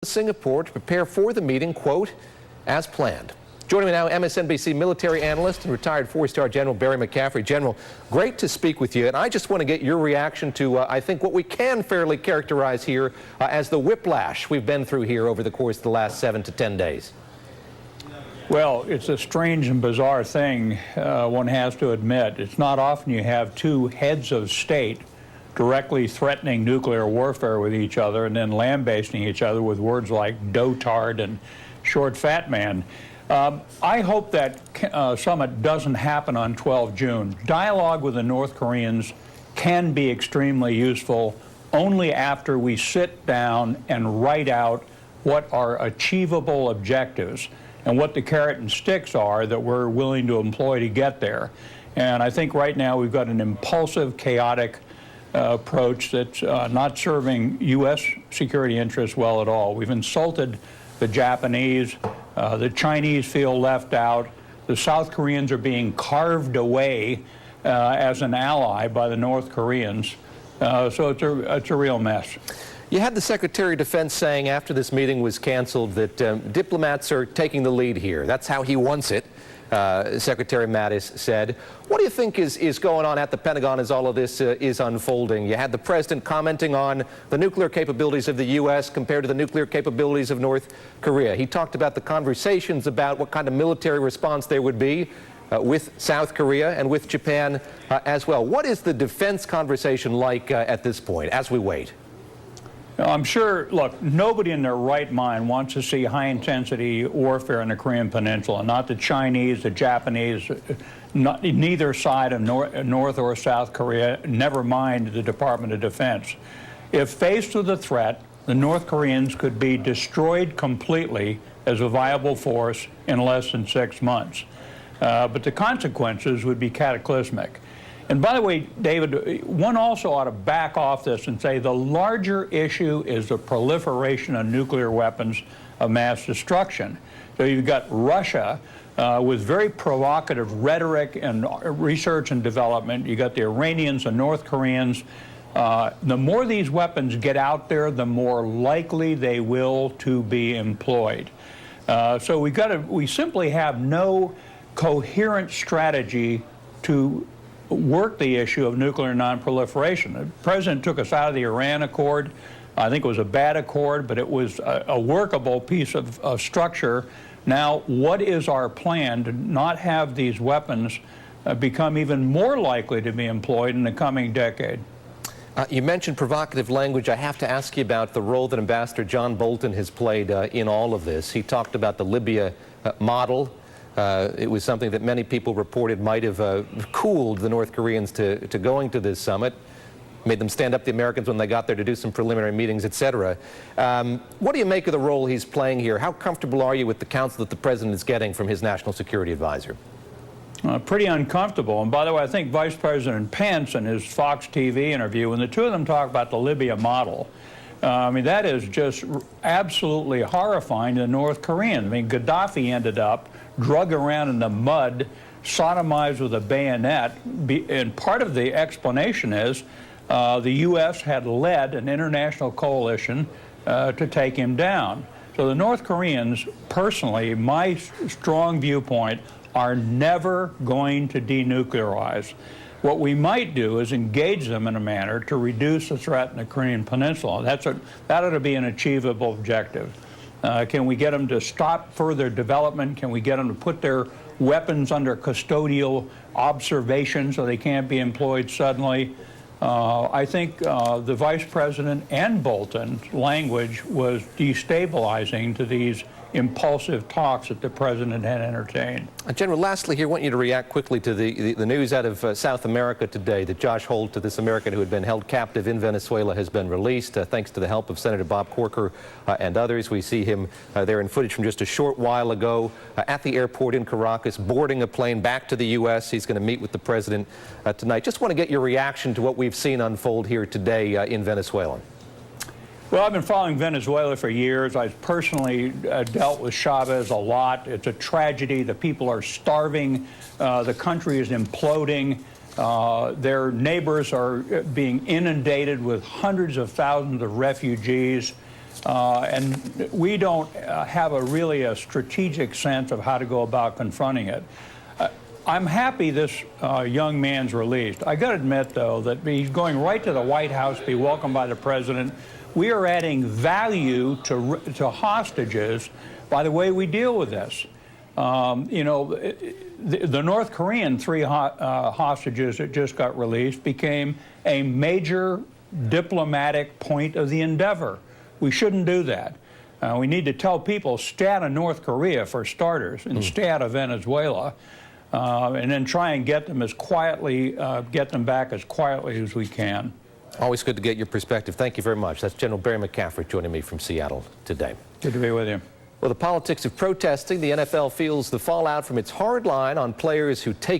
Singapore to prepare for the meeting, quote, as planned. Joining me now, MSNBC military analyst and retired four-star General Barry McCaffrey. General, great to speak with you, and I just want to get your reaction to, I think, what we can fairly characterize here as the whiplash we've been through here over the course of the last 7 to 10 days. Well, it's a strange and bizarre thing, one has to admit. It's not often you have two heads of state directly threatening nuclear warfare with each other and then lambasting each other with words like dotard and short fat man. I hope that summit doesn't happen on 12 June. Dialogue with the North Koreans can be extremely useful only after we sit down and write out what are achievable objectives and what the carrot and sticks are that we're willing to employ to get there. And I think right now we've got an impulsive, chaotic approach that's not serving U.S. security interests well at all. We've insulted the Japanese. The Chinese feel left out. The South Koreans are being carved away as an ally by the North Koreans. So it's a real mess. You had the Secretary of Defense saying after this meeting was canceled that diplomats are taking the lead here. That's how he wants it. Secretary Mattis said. What do you think is going on at the Pentagon as all of this is unfolding? You had the President commenting on the nuclear capabilities of the U.S. compared to the nuclear capabilities of North Korea. He talked about the conversations about what kind of military response there would be with South Korea and with Japan as well. What is the defense conversation like at this point as we wait? I'm sure, look, nobody in their right mind wants to see high-intensity warfare in the Korean Peninsula, not the Chinese, the Japanese, neither side of North or South Korea, never mind the Department of Defense. If faced with a threat, the North Koreans could be destroyed completely as a viable force in less than 6 months. But the consequences would be cataclysmic. And by the way, David, one also ought to back off this and say the larger issue is the proliferation of nuclear weapons of mass destruction. So you've got Russia with very provocative rhetoric and research and development. You've got the Iranians and North Koreans. The more these weapons get out there, the more likely they will to be employed. So we simply have no coherent strategy to work the issue of nuclear nonproliferation. The President took us out of the Iran Accord. I think it was a bad accord, but it was a workable piece of structure. Now, what is our plan to not have these weapons become even more likely to be employed in the coming decade? You mentioned provocative language. I have to ask you about the role that Ambassador John Bolton has played in all of this. He talked about the Libya model. It was something that many people reported might have cooled the North Koreans to going to this summit, made them stand up the Americans when they got there to do some preliminary meetings, etc. What do you make of the role he's playing here? How comfortable are you with the counsel that the President is getting from his national security advisor? Pretty uncomfortable. And by the way, I think Vice President Pence in his Fox TV interview, when the two of them talk about the Libya model, I mean, that is just absolutely horrifying to the North Koreans. I mean, Gaddafi ended up drug around in the mud, sodomized with a bayonet, and part of the explanation is the U.S. had led an international coalition to take him down. So the North Koreans, personally, my strong viewpoint, are never going to denuclearize. What we might do is engage them in a manner to reduce the threat in the Korean Peninsula. That ought to be an achievable objective. Can we get them to stop further development? Can we get them to put their weapons under custodial observation so they can't be employed suddenly? I think the Vice President and Bolton's language was destabilizing to these impulsive talks that the President had entertained. General, lastly here, I want you to react quickly to the news out of South America today that Josh Holt, this American who had been held captive in Venezuela, has been released thanks to the help of Senator Bob Corker and others. We see him there in footage from just a short while ago at the airport in Caracas, boarding a plane back to the U.S. He's going to meet with the President tonight. Just want to get your reaction to what we've seen unfold here today in Venezuela. Well, I've been following Venezuela for years. I've personally dealt with Chavez a lot. It's a tragedy. The people are starving. The country is imploding. Their neighbors are being inundated with hundreds of thousands of refugees. And we don't have really a strategic sense of how to go about confronting it. I'm happy this young man's released. I got to admit, though, that he's going right to the White House, be welcomed by the president. We are adding value to hostages by the way we deal with this. You know, the North Korean three hostages that just got released became a major diplomatic point of the endeavor. We shouldn't do that. We need to tell people, stay out of North Korea for starters, and stay out of Venezuela, and then try and get them as quietly, get them back as quietly as we can. Always good to get your perspective. Thank you very much. That's General Barry McCaffrey joining me from Seattle today. Good to be with you. Well, the politics of protesting, the NFL feels the fallout from its hard line on players who take